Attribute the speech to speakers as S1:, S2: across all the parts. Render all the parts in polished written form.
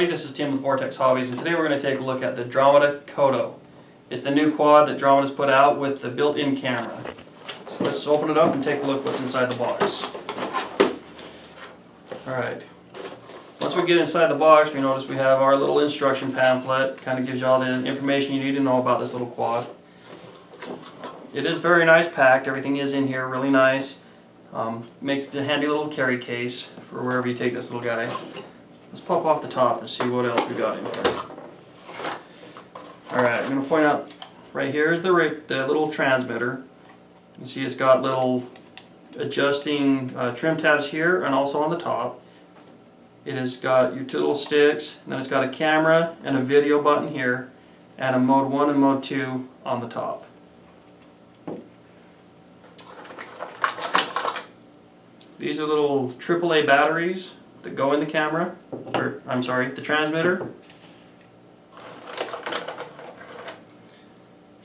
S1: everybody, this is Tim with Vortex Hobbies, and today we're going to take a look at the Dromida Kodo. It's the new quad that Dromida's put out with the built-in camera. So let's open it up and take a look what's inside the box. Alright, once we get inside the box, we notice we have our little instruction pamphlet. Kind of gives you all the information you need to know about this little quad. It is very nice packed, everything is in here really nice. Makes it a handy little carry case for wherever you take this little guy. Let's pop off the top and see what else we got in here. Alright, I'm going to point out right here is the little transmitter. You can see it's got little adjusting trim tabs here and also on the top. It has got your two little sticks, and then it's got a camera and a video button here, and a mode 1 and mode 2 on the top. These are little AAA batteries that go in the camera, or I'm sorry, the transmitter.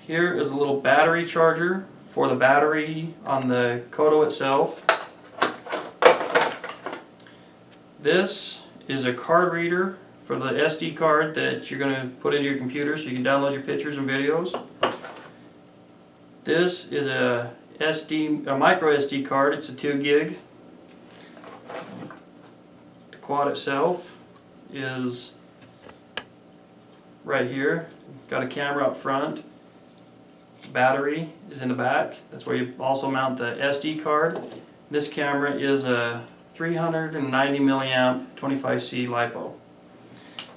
S1: Here is a little battery charger for the battery on the Kodo itself. This is a card reader for the SD card that you're going to put into your computer so you can download your pictures and videos. This is a micro SD card. It's a 2 gig. The quad itself is right here. Got a camera up front. Battery is in the back. That's where you also mount the SD card. This camera is a 390 milliamp 25C LiPo.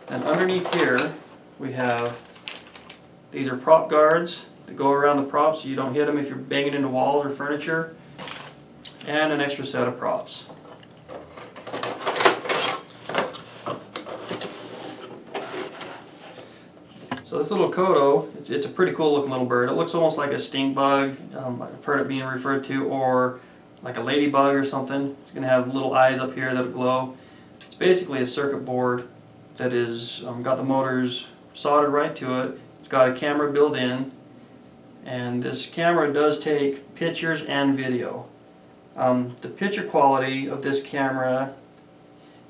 S1: And underneath here we have, these are prop guards that go around the props so you don't hit them if you're banging into walls or furniture, and an extra set of props. So this little Kodo, it's a pretty cool looking little bird. It looks almost like a stink bug. I've heard it being referred to, or like a ladybug or something. It's going to have little eyes up here that glow. It's basically a circuit board that is got the motors soldered right to it. It's got a camera built in, and this camera does take pictures and video. The picture quality of this camera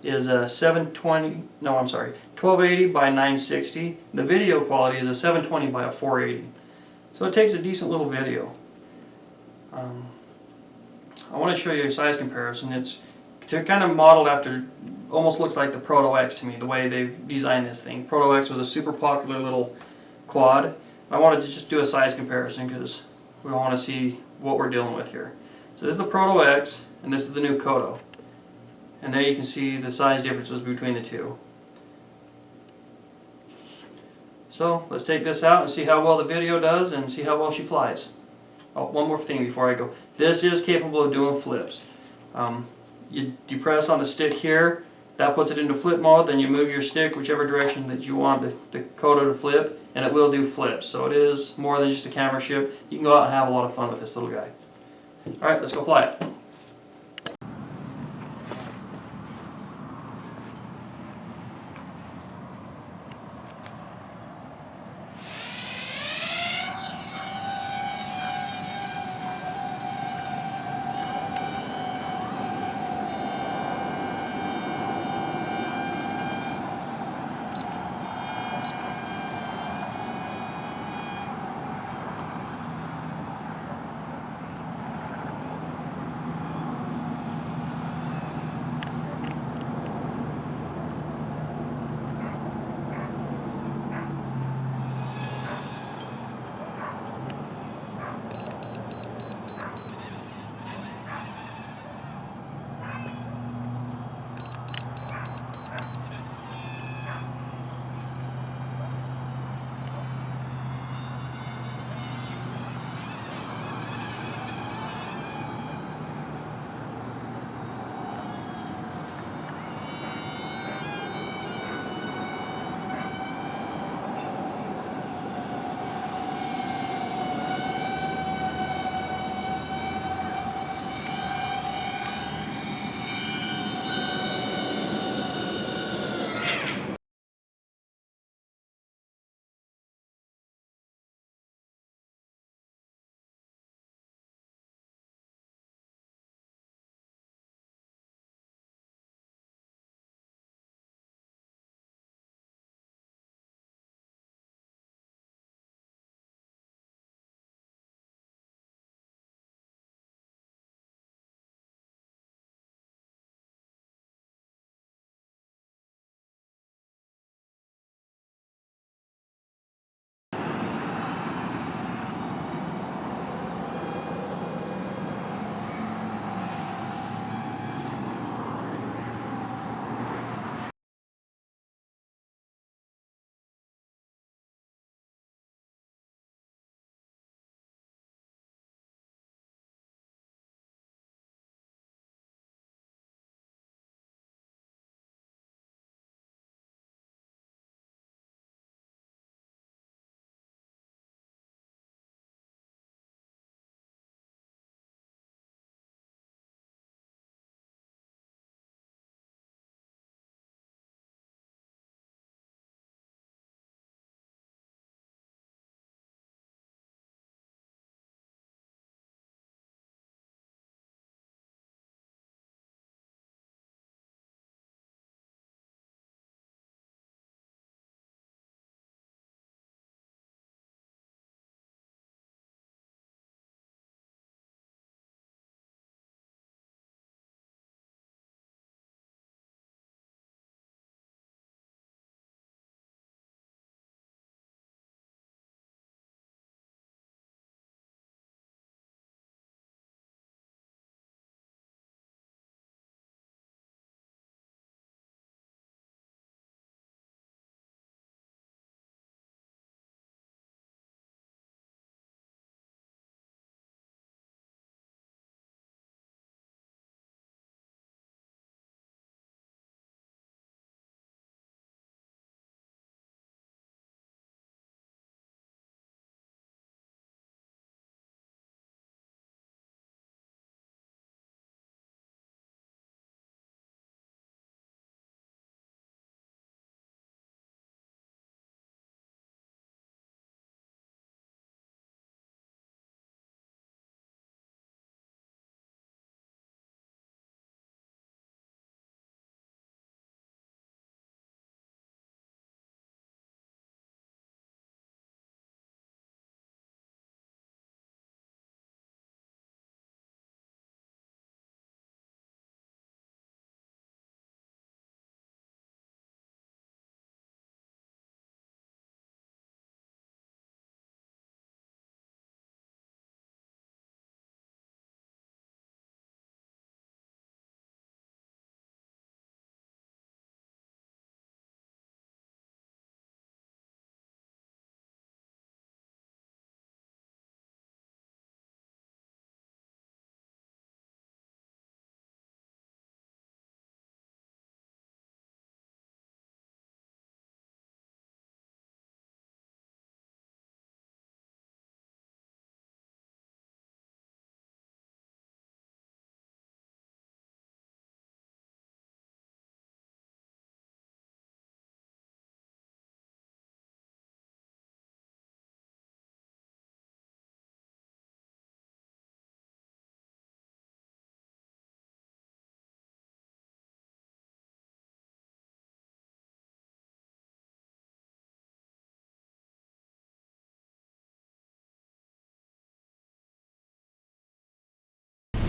S1: is a 1280 by 960. The video quality is a 720 by a 480. So it takes a decent little video. I want to show you a size comparison. It's kind of modeled after, almost looks like the Proto X to me, the way they've designed this thing. Proto X was a super popular little quad. I wanted to just do a size comparison because we want to see what we're dealing with here. So this is the Proto X, and this is the new Kodo. And there you can see the size differences between the two. So let's take this out and see how well the video does and see how well she flies. Oh, one more thing before I go. This is capable of doing flips. You press on the stick here, that puts it into flip mode, then you move your stick whichever direction that you want the Kodo to flip, and it will do flips. So it is more than just a camera ship. You can go out and have a lot of fun with this little guy. Alright, let's go fly it.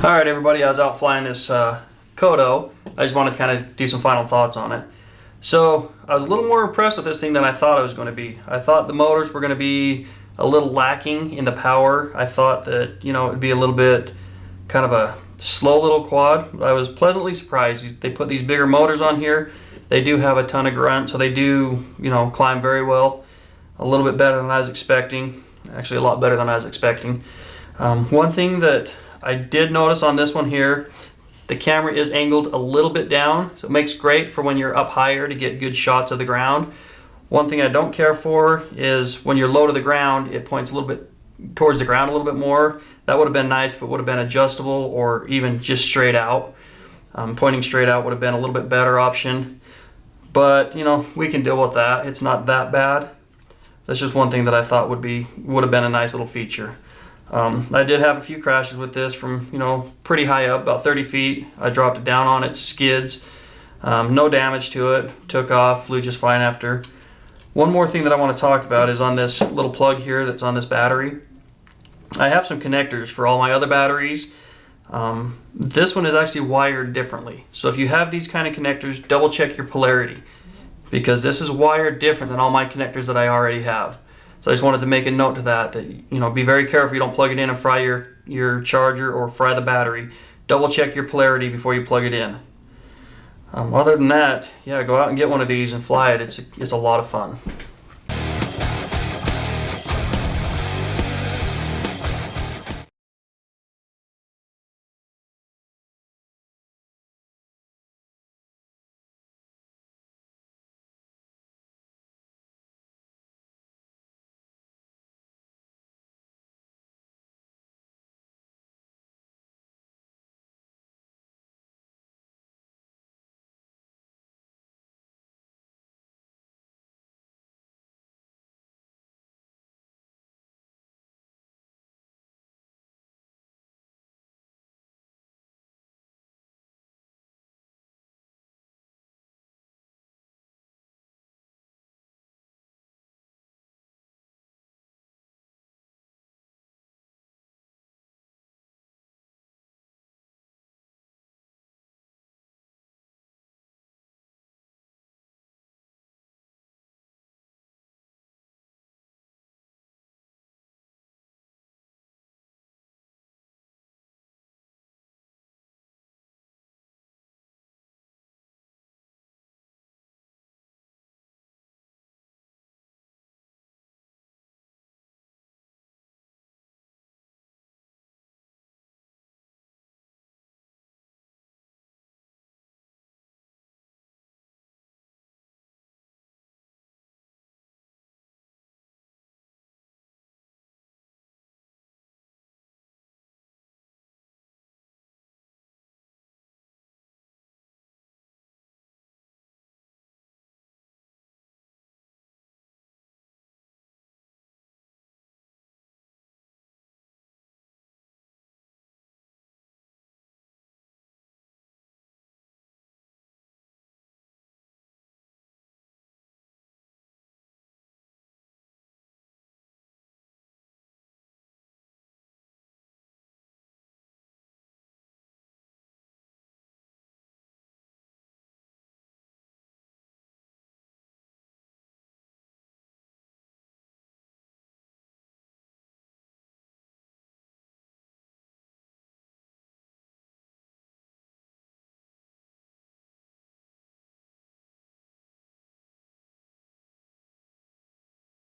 S1: Alright everybody, I was out flying this Kodo. I just wanted to kind of do some final thoughts on it. So I was a little more impressed with this thing than I thought it was going to be. I thought the motors were going to be a little lacking in the power. I thought that, you know, it would be a little bit kind of a slow little quad. I was pleasantly surprised. They put these bigger motors on here. They do have a ton of grunt, so they do, you know, climb very well. A little bit better than I was expecting. Actually a lot better than I was expecting. One thing that I did notice on this one here, the camera is angled a little bit down, so it makes great for when you're up higher to get good shots of the ground. One thing I don't care for is when you're low to the ground, it points a little bit towards the ground a little bit more. That would have been nice if it would have been adjustable or even just straight out. Pointing straight out would have been a little bit better option. But, you know, we can deal with that. It's not that bad. That's just one thing that I thought would have been a nice little feature. I did have a few crashes with this from, you know, pretty high up, about 30 feet. I dropped it down on its skids. No damage to it. Took off, flew just fine after. One more thing that I want to talk about is on this little plug here that's on this battery. I have some connectors for all my other batteries. This one is actually wired differently. So if you have these kind of connectors, double check your polarity, because this is wired different than all my connectors that I already have. So I just wanted to make a note to that, you know, be very careful you don't plug it in and fry your charger or fry the battery. Double check your polarity before you plug it in. Other than that, yeah, go out and get one of these and fly it. It's a lot of fun.